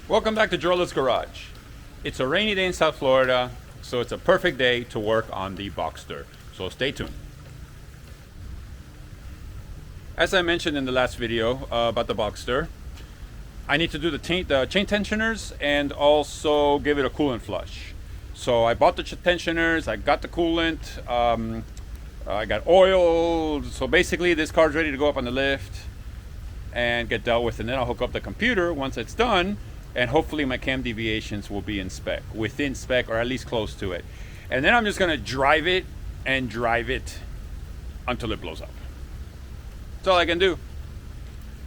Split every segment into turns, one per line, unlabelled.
Welcome back to Jorla's Garage. It's a rainy day in South Florida, so it's a perfect day to work on the Boxster. So stay tuned. As I mentioned in the last video about the Boxster, I need to do the chain tensioners and also give it a coolant flush. So I bought the tensioners, I got the coolant, I got oil. So basically this car's ready to go up on the lift and get dealt with, and then I'll hook up the computer once it's done, and hopefully my cam deviations will be within spec, or at least close to it. And then I'm just gonna drive it until it blows up. That's all I can do.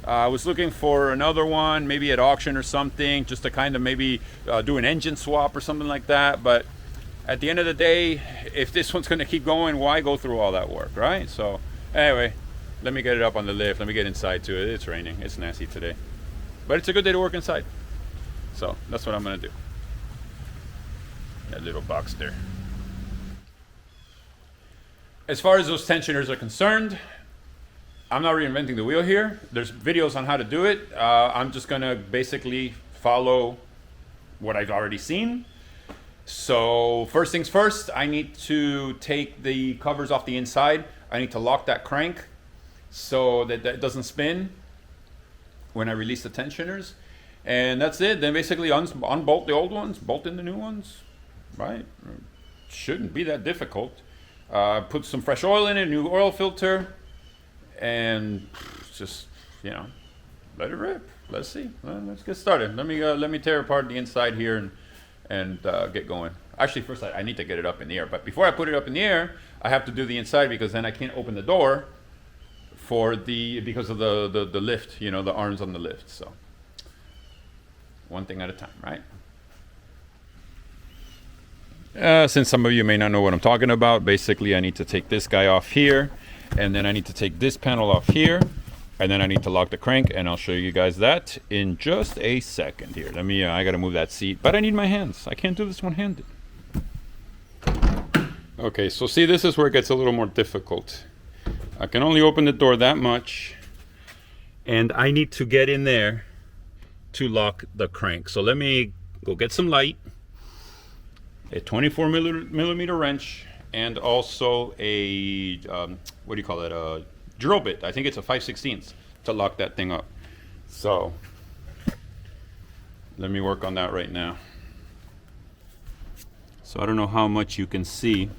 I was looking for another one, maybe at auction or something, just to kind of maybe do an engine swap or something like that. But at the end of the day, if this one's gonna keep going, why go through all that work, right? So anyway, let me get it up on the lift. Let me get inside to it. It's raining, it's nasty today. But it's a good day to work inside. So that's what I'm gonna do. That little Boxster. As far as those tensioners are concerned, I'm not reinventing the wheel here. There's videos on how to do it. I'm just gonna basically follow what I've already seen. So first things first, I need to take the covers off the inside. I need to lock that crank so that that doesn't spin when I release the tensioners. And that's it. Then basically unbolt the old ones, bolt in the new ones, right? Shouldn't be that difficult. Put some fresh oil in it, new oil filter, and just, you know, let it rip. Let's see. Let's get started. Let me tear apart the inside here and get going. Actually, first I need to get it up in the air. But before I put it up in the air, I have to do the inside, because then I can't open the door because of the lift, you know, the arms on the lift. So one thing at a time, right? Since some of you may not know what I'm talking about, basically I need to take this guy off here, and then I need to take this panel off here, and then I need to lock the crank, and I'll show you guys that in just a second here. I gotta move that seat, but I need my hands. I can't do this one-handed. Okay, so see, this is where it gets a little more difficult. I can only open the door that much, and I need to get in there to lock the crank. So let me go get some light, a 24 millimeter wrench, and also a what do you call it, a drill bit. I think it's a 5/16 to lock that thing up. So let me work on that right now. So I don't know how much you can see,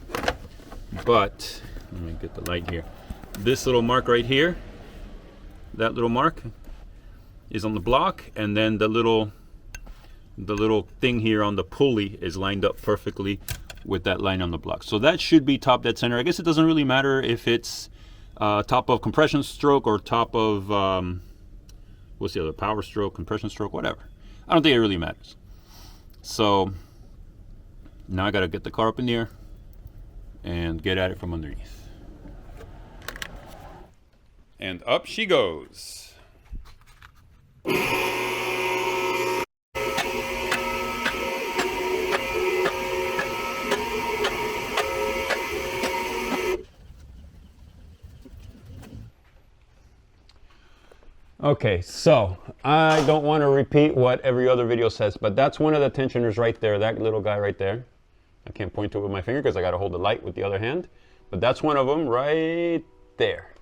but let me get the light here. This little mark right here, that little mark is on the block, and then the little thing here on the pulley is lined up perfectly with that line on the block. So that should be top dead center. I guess it doesn't really matter if it's top of compression stroke or top of what's the other, power stroke, compression stroke, whatever. I don't think it really matters. So now I gotta get the car up in the air and get at it from underneath. And up she goes. Okay, so I don't want to repeat what every other video says, but that's one of the tensioners right there, that little guy right there. I can't point to it with my finger because I got to hold the light with the other hand, but that's one of them right there.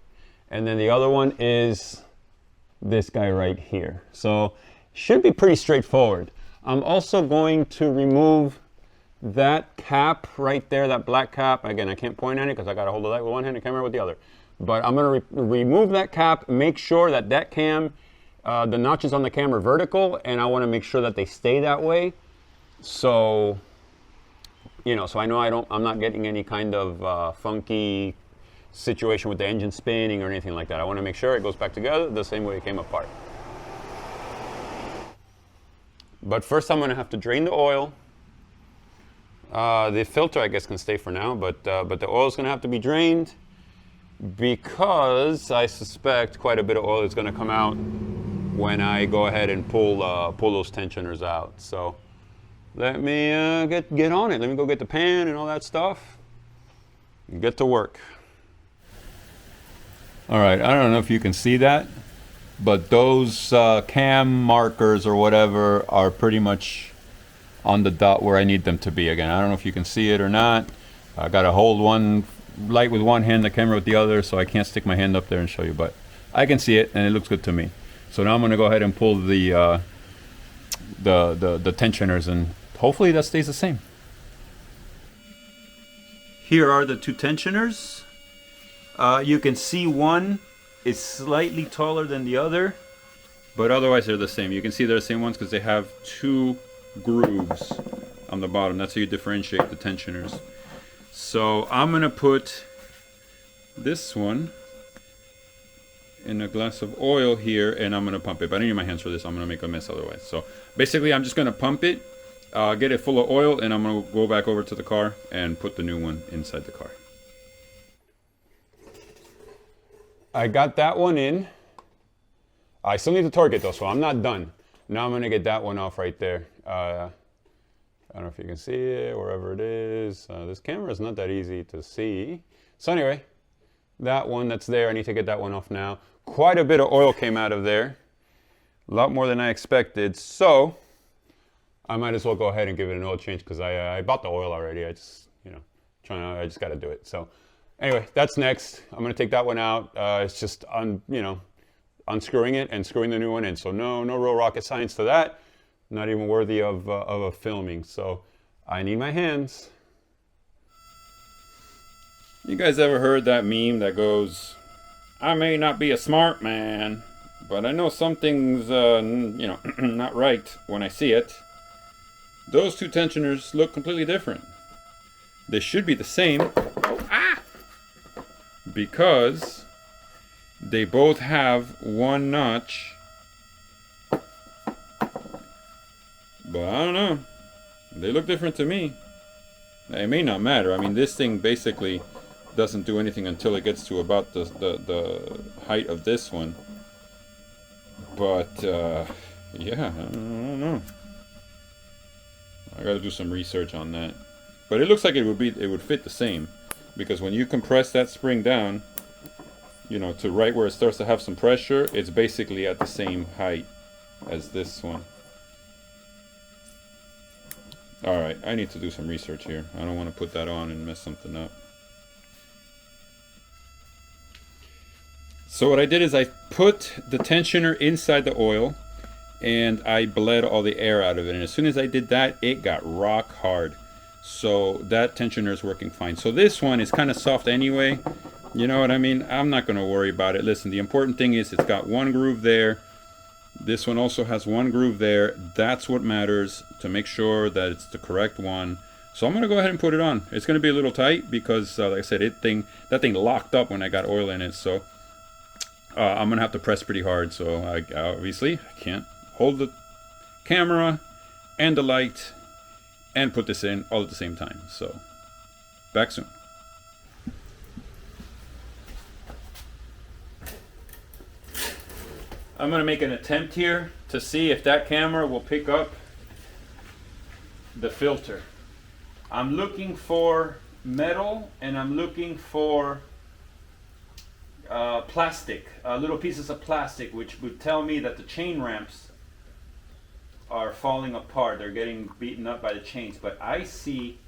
And then the other one is this guy right here. So should be pretty straightforward. I'm also going to remove that cap right there, that black cap. Again, I can't point at it because I got to hold the light with one hand and camera with the other. But I'm going to remove that cap, make sure that that cam, the notches on the cam are vertical, and I want to make sure that they stay that way. So, you know, so I know I'm not getting any kind of funky situation with the engine spinning or anything like that. I want to make sure it goes back together the same way it came apart. But first I'm going to have to drain the oil. The filter, I guess, can stay for now, but the oil is going to have to be drained, because I suspect quite a bit of oil is going to come out when I go ahead and pull those tensioners out. So let me get on it. Let me go get the pan and all that stuff and get to work. All right, I don't know if you can see that, but those cam markers or whatever are pretty much on the dot where I need them to be. Again, I don't know if you can see it or not. I gotta hold one light with one hand, the camera with the other, so I can't stick my hand up there and show you, but I can see it and it looks good to me. So now I'm gonna go ahead and pull the tensioners, and hopefully that stays the same. Here are the two tensioners. You can see one is slightly taller than the other, but otherwise they're the same. You can see they're the same ones because they have two grooves on the bottom. That's how you differentiate the tensioners. So I'm gonna put this one in a glass of oil here, and I'm gonna pump it. But I don't need my hands for this. I'm gonna make a mess otherwise. So basically, I'm just gonna pump it, get it full of oil, and I'm gonna go back over to the car and put the new one inside the car. I got that one in. I still need to torque it though, so I'm not done. Now I'm gonna get that one off right there. I don't know if you can see it, wherever it is. This camera is not that easy to see. So anyway, that one that's there, I need to get that one off now. Quite a bit of oil came out of there. A lot more than I expected. So I might as well go ahead and give it an oil change because I bought the oil already. I just, I just got to do it. So anyway, that's next. I'm going to take that one out. It's just, unscrewing it and screwing the new one in. So no real rocket science to that. Not even worthy of a filming. So I need my hands. You guys ever heard that meme that goes, I may not be a smart man, but I know something's, not right when I see it. Those two tensioners look completely different. They should be the same. Because they both have one notch. But I don't know. They look different to me. It may not matter. I mean, this thing basically doesn't do anything until it gets to about the height of this one. But yeah, I don't know. I gotta do some research on that. But it looks like it would fit the same, because when you compress that spring down, to right where it starts to have some pressure, it's basically at the same height as this one. Alright, I need to do some research here. I don't want to put that on and mess something up. So what I did is I put the tensioner inside the oil and I bled all the air out of it. And as soon as I did that, it got rock hard. So that tensioner is working fine. So this one is kind of soft anyway. You know what I mean? I'm not going to worry about it. Listen, the important thing is it's got one groove there. This one also has one groove there. That's what matters, to make sure that it's the correct one. So I'm going to go ahead and put it on. It's going to be a little tight because, like I said, that thing locked up when I got oil in it. So I'm going to have to press pretty hard. So I can't hold the camera and the light and put this in all at the same time. So back soon. I'm going to make an attempt here to see if that camera will pick up the filter. I'm looking for metal and I'm looking for plastic, little pieces of plastic, which would tell me that the chain ramps are falling apart. They're getting beaten up by the chains, but I see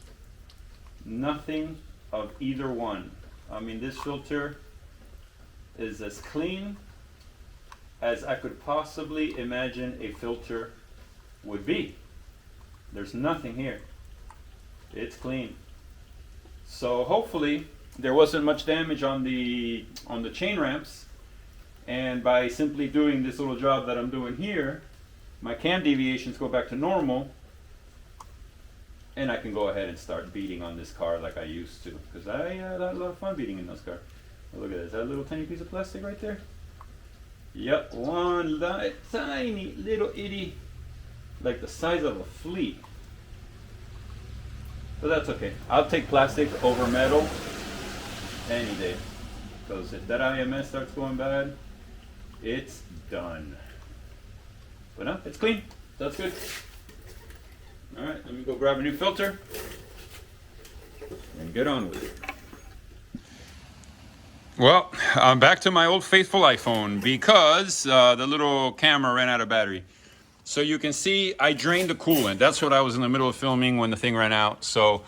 nothing of either one. I mean, this filter is as clean as I could possibly imagine a filter would be. There's nothing here. It's clean. So hopefully there wasn't much damage on the chain ramps, and by simply doing this little job that I'm doing here, my cam deviations go back to normal, and I can go ahead and start beating on this car like I used to, because I had a lot of fun beating in those cars. Look at this, that little tiny piece of plastic right there. Yep, one tiny little itty, like the size of a flea. But that's okay. I'll take plastic over metal any day. Because if that IMS starts going bad, it's done. But no, it's clean. That's good. Alright, let me go grab a new filter and get on with it. Well, I'm back to my old faithful iPhone because the little camera ran out of battery. So you can see I drained the coolant. That's what I was in the middle of filming when the thing ran out. So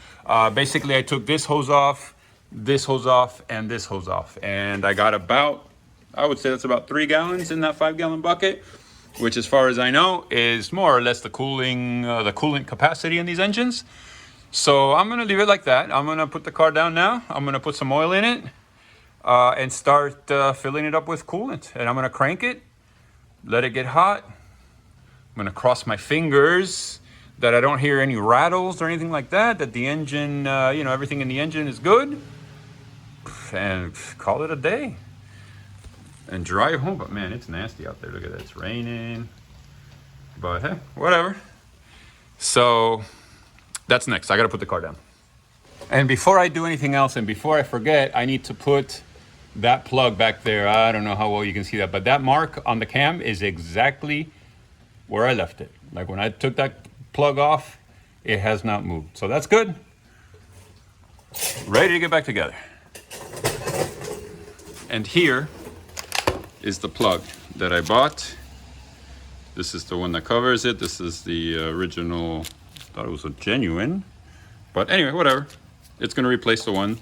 basically I took this hose off, and this hose off. And I got about, I would say that's about 3 gallons in that 5-gallon bucket, which as far as I know is more or less the coolant capacity in these engines. So I'm gonna leave it like that. I'm gonna put the car down now. I'm gonna put some oil in it. And start filling it up with coolant. And I'm gonna crank it, let it get hot. I'm gonna cross my fingers that I don't hear any rattles or anything like that, that the engine, everything in the engine is good. And call it a day. And drive home. But man, it's nasty out there. Look at that, it's raining. But hey, whatever. So that's next. I gotta put the car down. And before I do anything else, and before I forget, I need to put that plug back there. I don't know how well you can see that, but that mark on the cam is exactly where I left it. Like when I took that plug off, it has not moved. So that's good. Ready to get back together. And here is the plug that I bought. This is the one that covers it. This is the original, thought it was a genuine, but anyway, whatever. It's gonna replace the one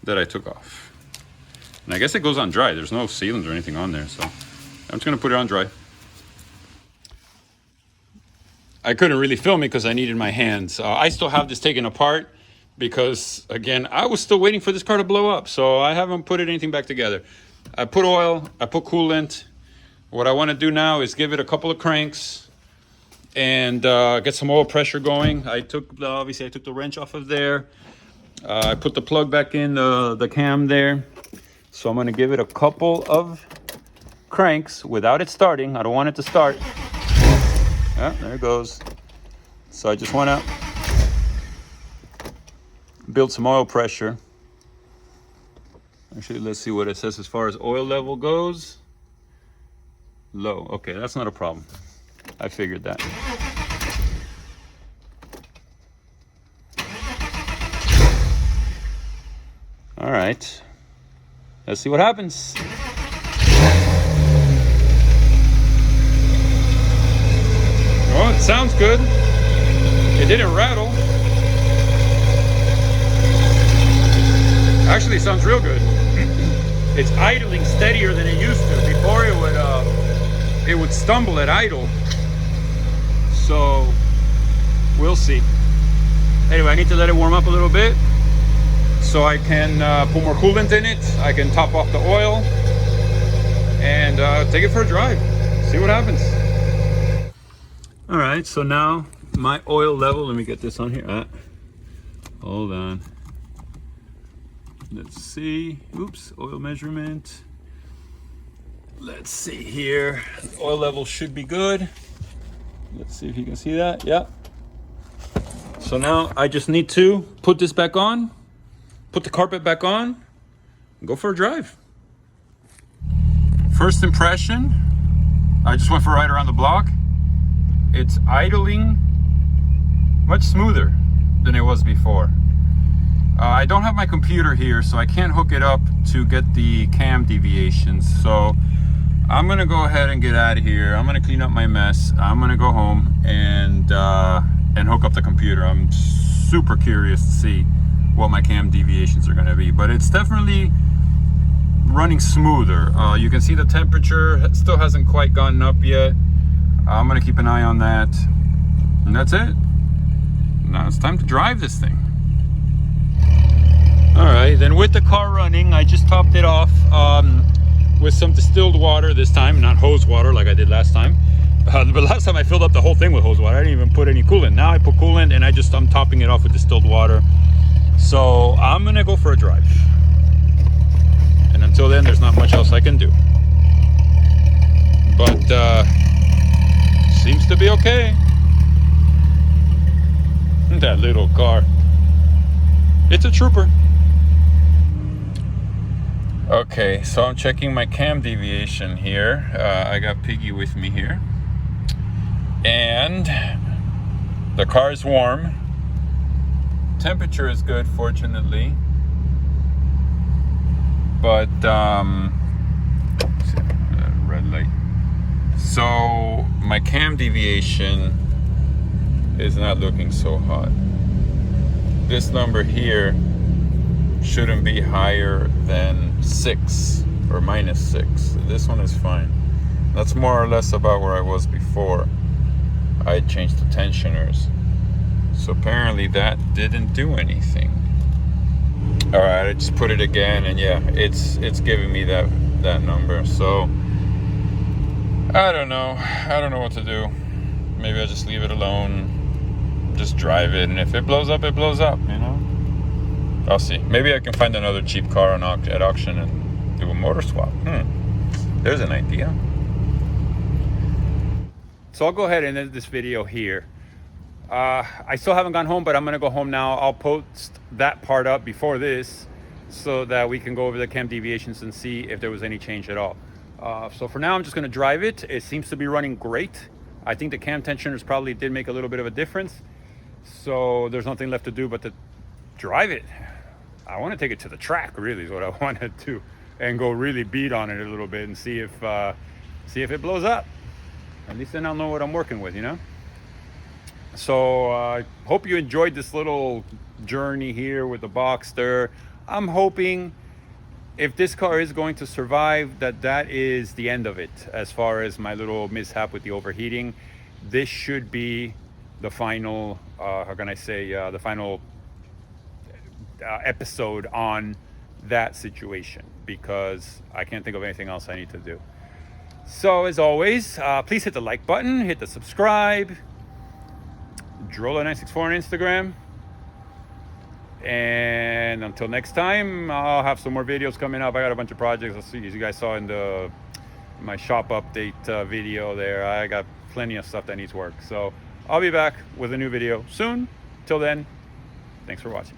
that I took off. And I guess it goes on dry. There's no sealants or anything on there, so I'm just gonna put it on dry. I couldn't really film it because I needed my hands. I still have this taken apart because, again, I was still waiting for this car to blow up, so I haven't put anything back together. I put oil, I put coolant. What I wanna do now is give it a couple of cranks and get some oil pressure going. Obviously I took the wrench off of there. I put the plug back in the cam there. So I'm gonna give it a couple of cranks without it starting. I don't want it to start. Yeah, there it goes. So I just wanna build some oil pressure. Actually, let's see what it says as far as oil level goes. Low, okay, that's not a problem. I figured that. All right. Let's see what happens. Oh, it sounds good. It didn't rattle. Actually, it sounds real good. It's idling steadier than it used to. Before it would stumble at idle. So we'll see. Anyway, I need to let it warm up a little bit, so I can put more coolant in it. I can top off the oil and take it for a drive. See what happens. All right, so now my oil level, let me get this on here. Hold on. Let's see. Oops, oil measurement. Let's see here. The oil level should be good. Let's see if you can see that. Yeah. So now I just need to put this back on, put the carpet back on, and go for a drive. First impression, I just went for a ride around the block. It's idling much smoother than it was before. I don't have my computer here, so I can't hook it up to get the cam deviations. So I'm gonna go ahead and get out of here. I'm gonna clean up my mess. I'm gonna go home and hook up the computer. I'm super curious to see what my cam deviations are gonna be, but it's definitely running smoother. You can see the temperature still hasn't quite gotten up yet. I'm gonna keep an eye on that, and that's it. Now it's time to drive this thing. All right, then with the car running, I just topped it off with some distilled water this time, not hose water like I did last time. But last time I filled up the whole thing with hose water. I didn't even put any coolant. Now I put coolant and I'm topping it off with distilled water. So I'm gonna go for a drive. And until then, there's not much else I can do. But seems to be okay. That little car. It's a trooper. Okay, so I'm checking my cam deviation here. I got Piggy with me here. And the car is warm. Temperature is good, fortunately. But red light. So my cam deviation is not looking so hot. This number here shouldn't be higher than 6 or -6. This one is fine. That's more or less about where I was before I changed the tensioners. So apparently that didn't do anything. All right, I just put it again, and yeah, it's giving me that number. So I don't know what to do. Maybe I just leave it alone, just drive it, and if it blows up, it blows up, you know. I'll see. Maybe I can find another cheap car at auction and do a motor swap. There's an idea. So I'll go ahead and end this video here. I still haven't gone home, but I'm gonna go home now. I'll post that part up before this so that we can go over the cam deviations and see if there was any change at all. So for now, I'm just gonna drive it. It seems to be running great. I think the cam tensioners probably did make a little bit of a difference. So there's nothing left to do but to drive it. I want to take it to the track, really, is what I want to do, and go really beat on it a little bit and see if it blows up. At least then I'll know what I'm working with, you know. So I hope you enjoyed this little journey here with the Boxster. I'm hoping, if this car is going to survive, that is the end of it as far as my little mishap with the overheating. This should be the final, how can I say, the final episode on that situation, because I can't think of anything else I need to do. So as always, please hit the like button, hit the subscribe, Drola964 on Instagram. And until next time, I'll have some more videos coming up. I got a bunch of projects. I'll see, as you guys saw in my shop update video there, I got plenty of stuff that needs work. So I'll be back with a new video soon. Till then, thanks for watching.